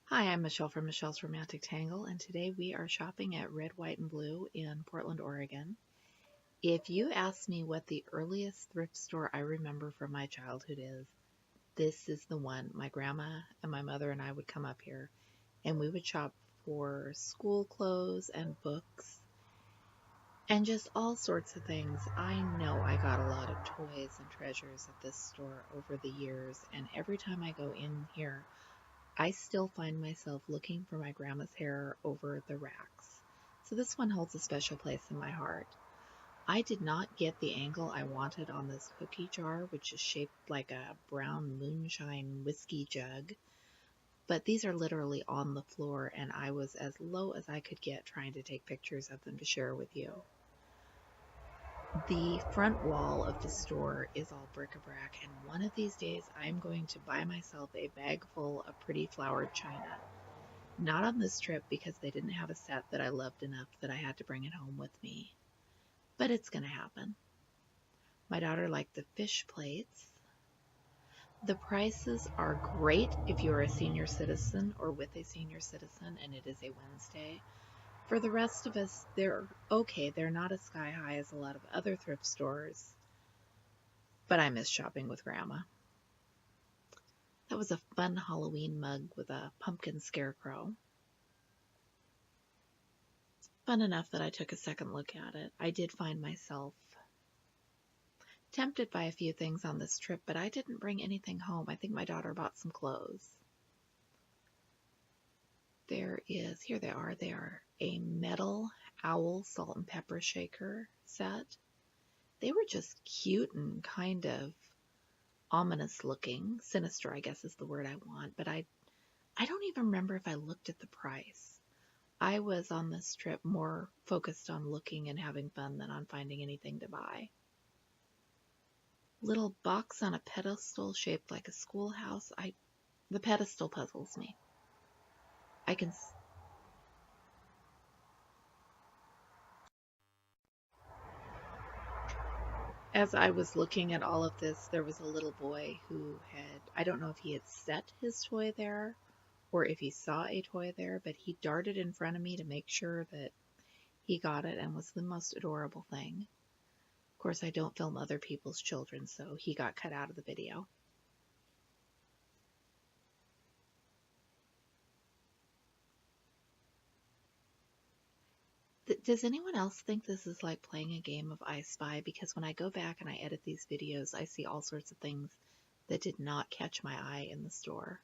Hi, I'm Michelle from Michelle's Romantic Tangle, and today we are shopping at Red, White, and Blue in Portland, Oregon. If you ask me what the earliest thrift store I remember from my childhood is, this is the one. My grandma and my mother and I would come up here, and we would shop for school clothes and books and just all sorts of things. I know I got a lot of toys and treasures at this store over the years, and every time I go in here, I still find myself looking for my grandma's hair over the racks. So this one holds a special place in my heart. I did not get the angle I wanted on this cookie jar, which is shaped like a brown moonshine whiskey jug, but these are literally on the floor, and I was as low as I could get trying to take pictures of them to share with you. The front wall of the store is all bric-a-brac, and one of these days I'm going to buy myself a bag full of pretty flowered china. Not on this trip because they didn't have a set that I loved enough that I had to bring it home with me. But it's going to happen. My daughter liked the fish plates. The prices are great if you're a senior citizen or with a senior citizen and it is a Wednesday. For the rest of us, they're okay. They're not as sky high as a lot of other thrift stores. But I miss shopping with Grandma. That was a fun Halloween mug with a pumpkin scarecrow. Fun enough that I took a second look at it. I did find myself tempted by a few things on this trip, but I didn't bring anything home. I think my daughter bought some clothes. Here they are a metal owl salt and pepper shaker set. They were just cute and kind of ominous looking. Sinister, I guess is the word I want, but I don't even remember if I looked at the price. I was on this trip more focused on looking and having fun than on finding anything to buy. Little box on a pedestal shaped like a schoolhouse. The pedestal puzzles me. As I was looking at all of this, there was a little boy who I don't know if he had set his toy there or if he saw a toy there, but he darted in front of me to make sure that he got it and was the most adorable thing. Of course, I don't film other people's children, so he got cut out of the video. Does anyone else think this is like playing a game of I Spy? Because when I go back and I edit these videos, I see all sorts of things that did not catch my eye in the store.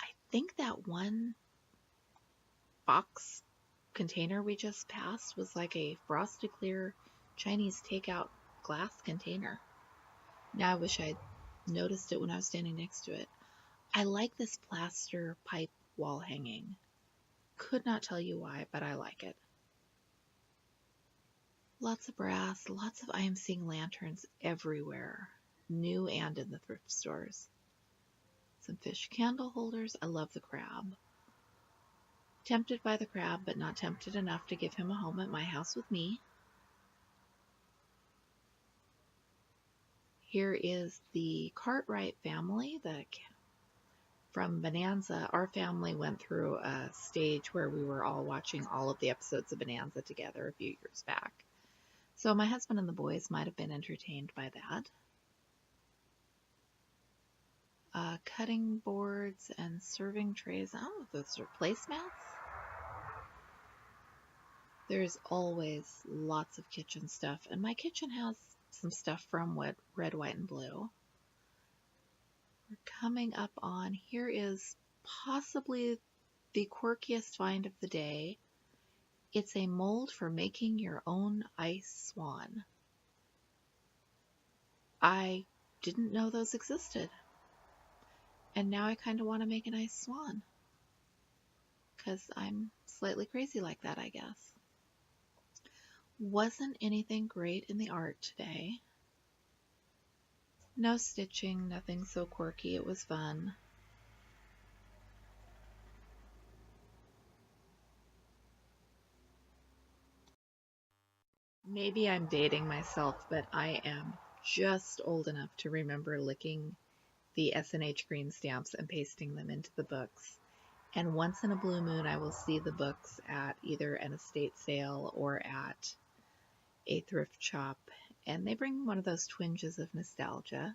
I think that one box container we just passed was like a frosted clear Chinese takeout glass container. Now I wish I'd noticed it when I was standing next to it. I like this plaster pipe wall hanging. Could not tell you why, but I like it. Lots of brass, I am seeing lanterns everywhere, new and in the thrift stores. Some fish candle holders. I love the crab. Tempted by the crab, but not tempted enough to give him a home at my house with me. Here is the Cartwright family from Bonanza. Our family went through a stage where we were all watching all of the episodes of Bonanza together a few years back. So my husband and the boys might have been entertained by that. Cutting boards and serving trays. I don't know if those are placemats. There's always lots of kitchen stuff, and my kitchen has some stuff from Red, White, and Blue. We're coming up on, here is possibly the quirkiest find of the day. It's a mold for making your own ice swan. I didn't know those existed. And now I kind of want to make an ice swan. Because I'm slightly crazy like that, I guess. Wasn't anything great in the art today. No stitching, nothing so quirky. It was fun. Maybe I'm dating myself, but I am just old enough to remember licking the S&H green stamps and pasting them into the books. And once in a blue moon, I will see the books at either an estate sale or at a thrift shop, and they bring one of those twinges of nostalgia.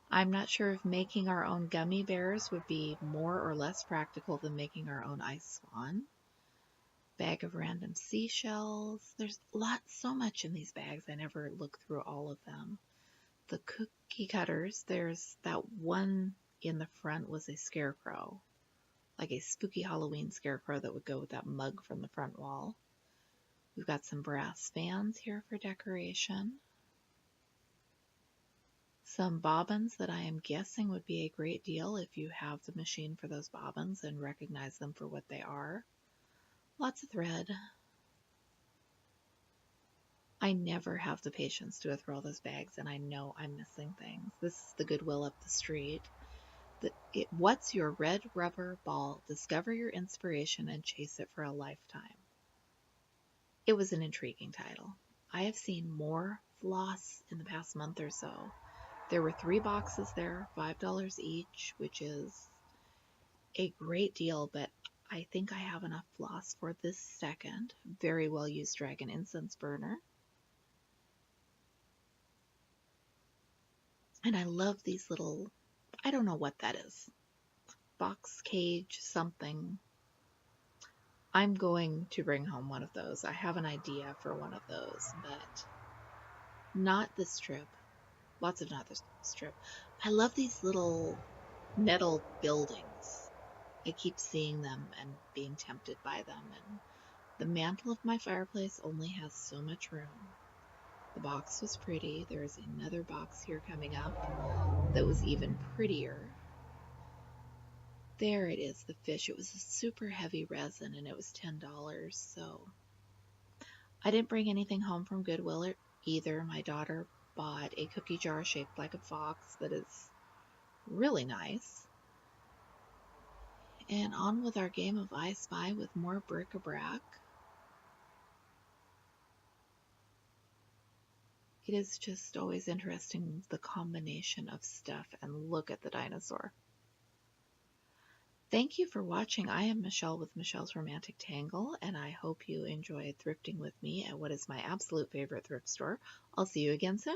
I'm not sure if making our own gummy bears would be more or less practical than making our own ice swan. Bag of random seashells. There's so much in these bags. I never look through all of them. The cookie cutters. There's that one in the front was a scarecrow, like a spooky Halloween scarecrow that would go with that mug from the front wall. We've got some brass fans here for decoration. Some bobbins that I am guessing would be a great deal if you have the machine for those bobbins and recognize them for what they are. Lots of thread. I never have the patience to go through all those bags, and I know I'm missing things. This is the Goodwill up the street. What's your red rubber ball? Discover your inspiration and chase it for a lifetime. It was an intriguing title. I have seen more floss in the past month or so. There were 3 boxes there, $5 each, which is a great deal, but I think I have enough floss for this second very well used dragon incense burner. And I love these little, I don't know what that is, box cage something. I'm going to bring home one of those. I have an idea for one of those, but not this trip. Lots of not this trip. I love these little metal buildings. I keep seeing them and being tempted by them, and the mantle of my fireplace only has so much room. The box was pretty. There is another box here coming up that was even prettier. There it is, the fish. It was a super heavy resin and it was $10, so I didn't bring anything home from Goodwill either. My daughter bought a cookie jar shaped like a fox that is really nice. And on with our game of I Spy with more bric-a-brac. It is just always interesting, the combination of stuff, and look at the dinosaur. Thank you for watching. I am Michelle with Michelle's Romantic Tangle, and I hope you enjoyed thrifting with me at what is my absolute favorite thrift store. I'll see you again soon.